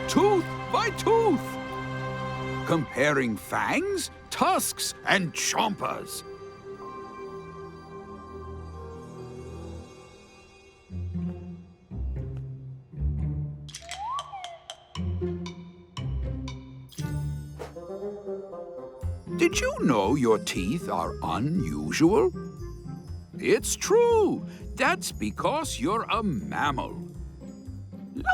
tooth by tooth, comparing fangs, tusks, and chompers. Did you know your teeth are unusual? It's true. That's because you're a mammal.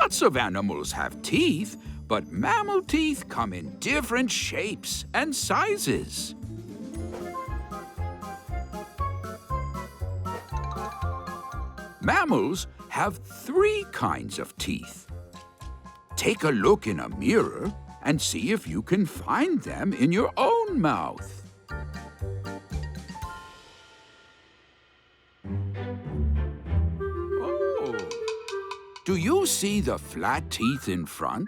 Lots of animals have teeth, but mammal teeth come in different shapes and sizes. Mammals have 3 kinds of teeth. Take a look in a mirror and see if you can find them in your own mouth. Oh. Do you see the flat teeth in front?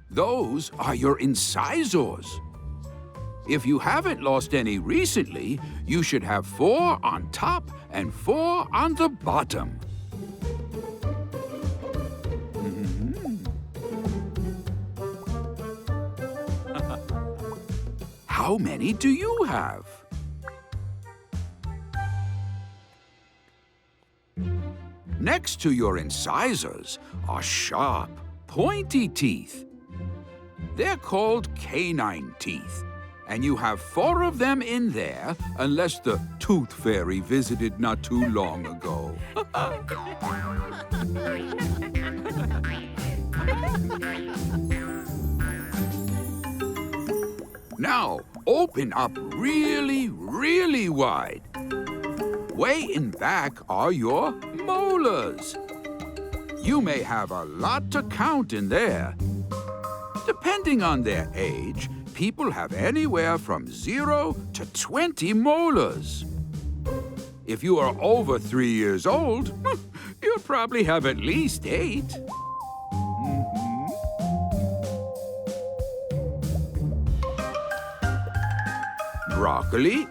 Those are your incisors. If you haven't lost any recently, you should have 4 on top and 4 on the bottom. How many do you have? Next to your incisors are sharp, pointy teeth. They're called canine teeth, and you have 4 of them in there unless the tooth fairy visited not too long ago. Now, open up really, really wide. Way in back are your molars. You may have a lot to count in there. Depending on their age, people have anywhere from 0 to 20 molars. If you are over 3 years old, you'll probably have at least 8. Broccoli,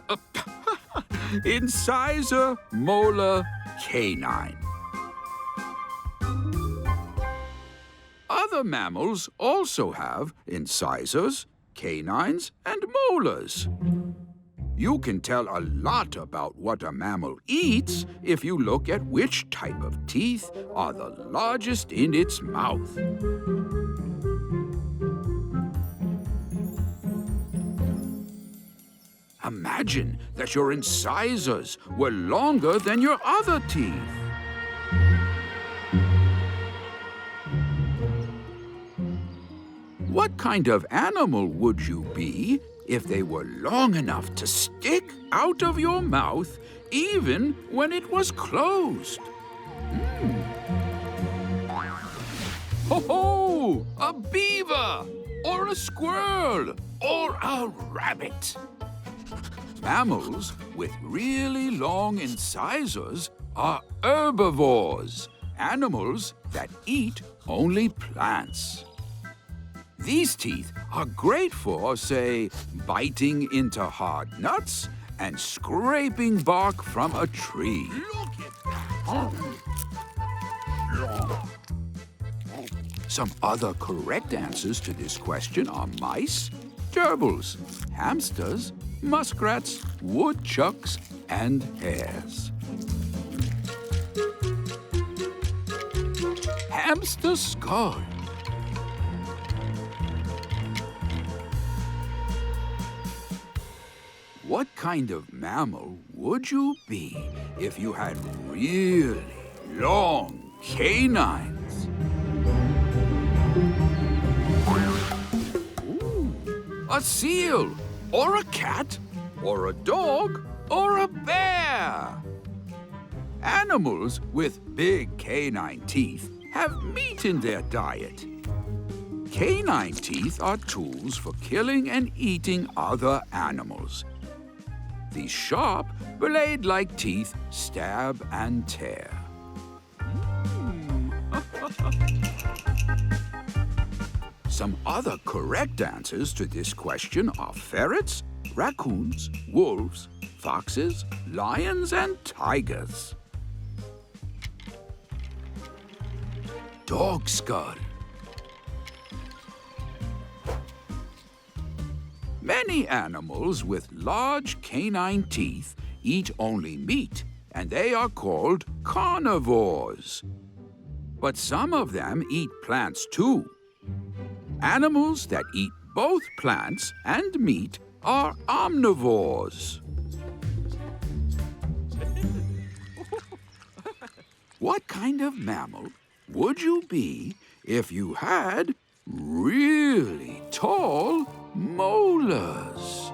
incisor, molar, canine. Other mammals also have incisors, canines, and molars. You can tell a lot about what a mammal eats if you look at which type of teeth are the largest in its mouth. Imagine that your incisors were longer than your other teeth. What kind of animal would you be if they were long enough to stick out of your mouth even when it was closed? Ho-ho! A beaver! Or a squirrel! Or a rabbit! Mammals with really long incisors are herbivores, animals that eat only plants. These teeth are great for, say, biting into hard nuts and scraping bark from a tree. Look at that! Some other correct answers to this question are mice, gerbils, hamsters, muskrats, woodchucks, and hares. Hamster skull. What kind of mammal would you be if you had really long canines? Ooh, a seal, or a cat, or a dog, or a bear. Animals with big canine teeth have meat in their diet. Canine teeth are tools for killing and eating other animals. These sharp, blade-like teeth stab and tear. Some other correct answers to this question are ferrets, raccoons, wolves, foxes, lions, and tigers. Dog skull. Many animals with large canine teeth eat only meat, and they are called carnivores. But some of them eat plants too. Animals that eat both plants and meat are omnivores. What kind of mammal would you be if you had really tall molars?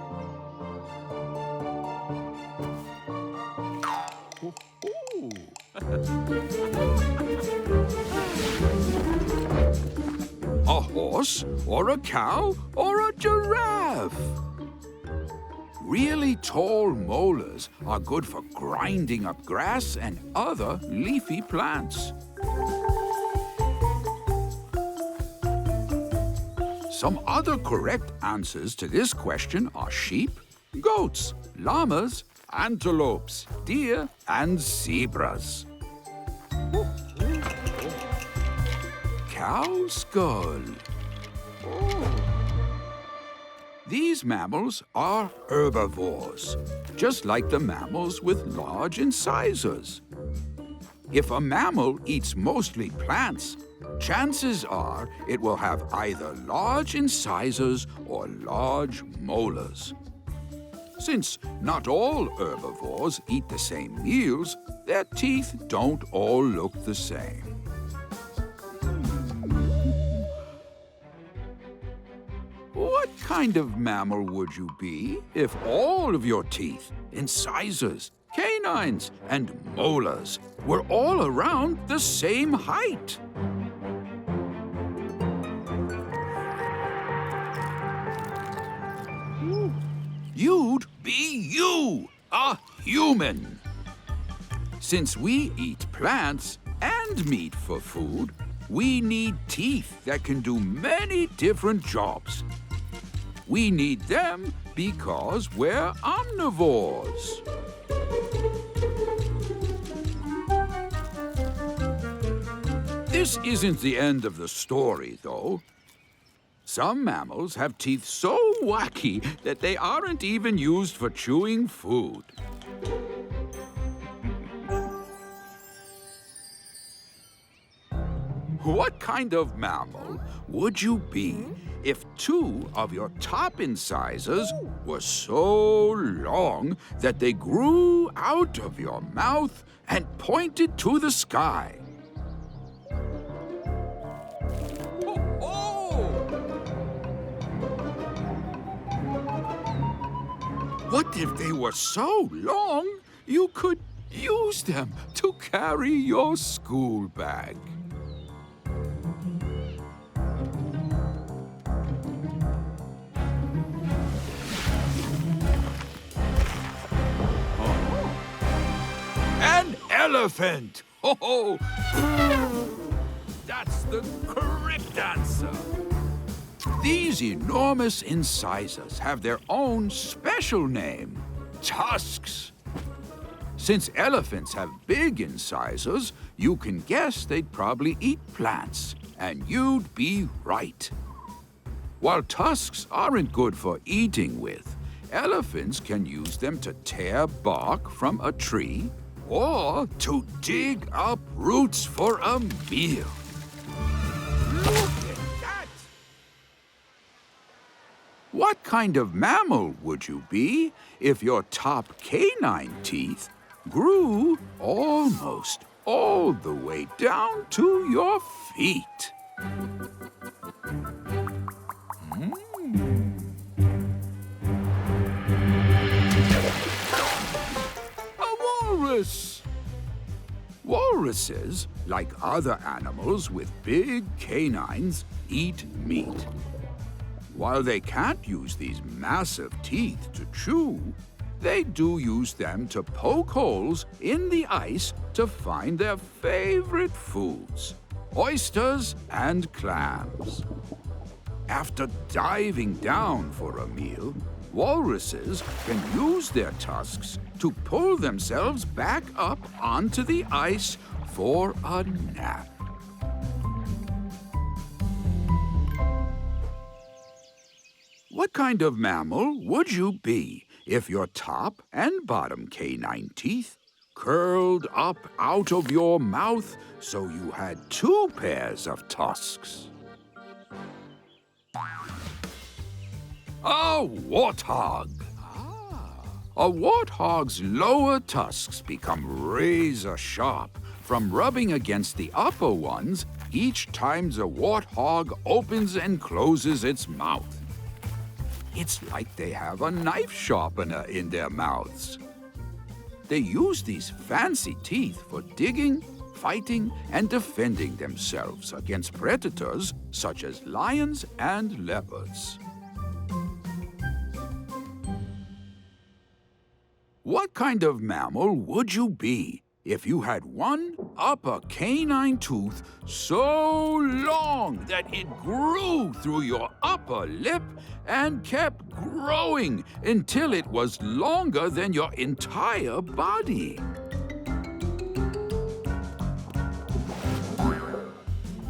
A horse, or a cow, or a giraffe? Really tall molars are good for grinding up grass and other leafy plants. Some other correct answers to this question are sheep, goats, llamas, antelopes, deer, and zebras. Cow skull. These mammals are herbivores, just like the mammals with large incisors. If a mammal eats mostly plants, chances are it will have either large incisors or large molars. Since not all herbivores eat the same meals, their teeth don't all look the same. What kind of mammal would you be if all of your teeth, incisors, canines, and molars were all around the same height? You'd be you, a human. Since we eat plants and meat for food, we need teeth that can do many different jobs. We need them because we're omnivores. This isn't the end of the story, though. Some mammals have teeth so wacky that they aren't even used for chewing food. What kind of mammal would you be if two of your top incisors were so long that they grew out of your mouth and pointed to the sky? What if they were so long you could use them to carry your school bag? An elephant! Oh, that's the correct answer. These enormous incisors have their own special name, tusks. Since elephants have big incisors, you can guess they'd probably eat plants, and you'd be right. While tusks aren't good for eating with, elephants can use them to tear bark from a tree or to dig up roots for a meal. Look at that! What kind of mammal would you be if your top canine teeth grew almost all the way down to your feet? Walrus. Walruses, like other animals with big canines, eat meat. While they can't use these massive teeth to chew, they do use them to poke holes in the ice to find their favorite foods, oysters and clams. After diving down for a meal, walruses can use their tusks to pull themselves back up onto the ice for a nap. What What kind of mammal would you be if your top and bottom canine teeth curled up out of your mouth so you had two pairs of tusks? A warthog. A warthog's lower tusks become razor sharp from rubbing against the upper ones each time the warthog opens and closes its mouth. It's like they have a knife sharpener in their mouths. They use these fancy teeth for digging, fighting, and defending themselves against predators such as lions and leopards. What kind of mammal would you be if you had one upper canine tooth so long that it grew through your upper lip and kept growing until it was longer than your entire body?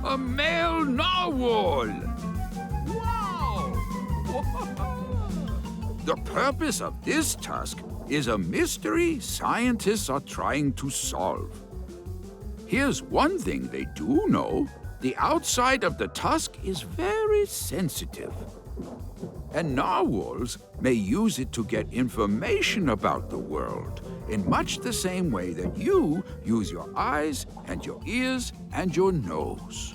A male narwhal! Wow! The purpose of this tusk is a mystery scientists are trying to solve. Here's one thing they do know. The outside of the tusk is very sensitive. And narwhals may use it to get information about the world in much the same way that you use your eyes and your ears and your nose.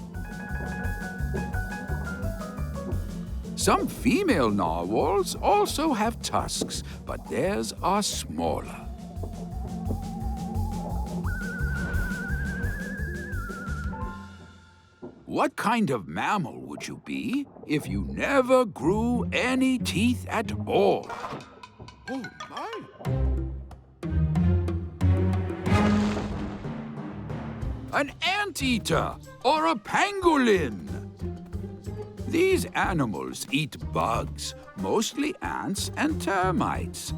Some female narwhals also have tusks, but theirs are smaller. What kind of mammal would you be if you never grew any teeth at all? Oh, my! An anteater or a pangolin. These animals eat bugs, mostly ants and termites.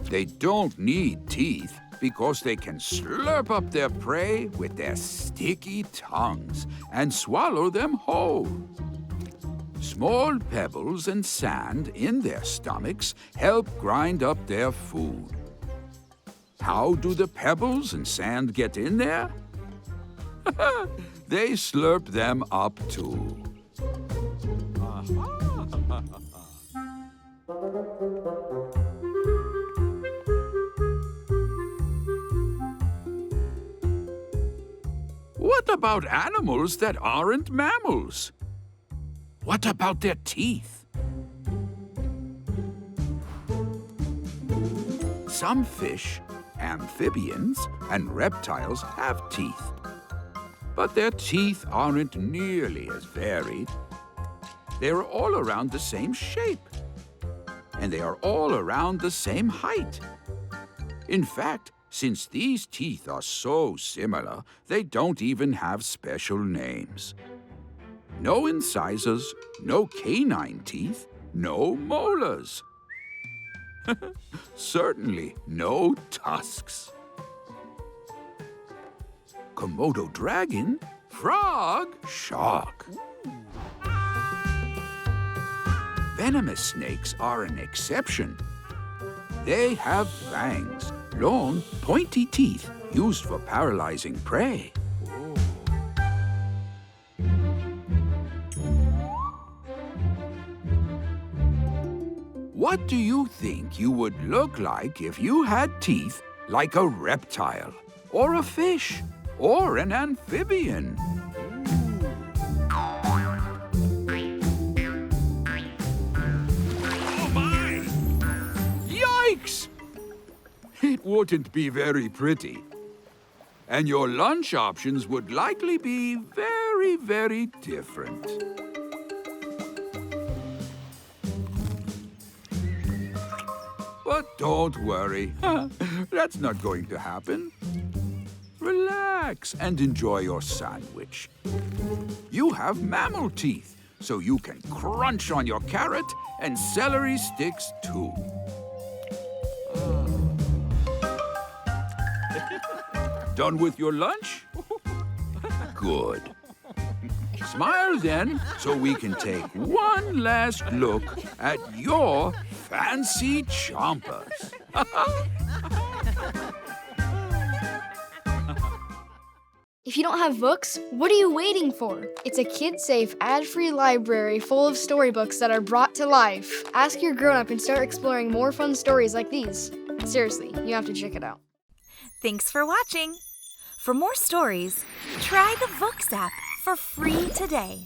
They don't need teeth because they can slurp up their prey with their sticky tongues and swallow them whole. Small pebbles and sand in their stomachs help grind up their food. How do the pebbles and sand get in there? They slurp them up too. What about animals that aren't mammals? What about their teeth? Some fish, amphibians, and reptiles have teeth. But their teeth aren't nearly as varied. They're all around the same shape. And they are all around the same height. In fact, since these teeth are so similar, they don't even have special names. No incisors, no canine teeth, no molars. Certainly no tusks. Komodo dragon, frog, shark. Venomous snakes are an exception. They have fangs, long, pointy teeth used for paralyzing prey. What do you think you would look like if you had teeth like a reptile, or a fish, or an amphibian? Oh my! Yikes! It wouldn't be very pretty. And your lunch options would likely be very, very different. But don't worry, that's not going to happen. Relax and enjoy your sandwich. You have mammal teeth, so you can crunch on your carrot and celery sticks too. Done with your lunch? Good. Smile then, so we can take one last look at your fancy chompers. If you don't have Vooks, what are you waiting for? It's a kid-safe, ad-free library full of storybooks that are brought to life. Ask your grown-up and start exploring more fun stories like these. Seriously, you have to check it out. Thanks for watching. For more stories, try the Vooks app for free today.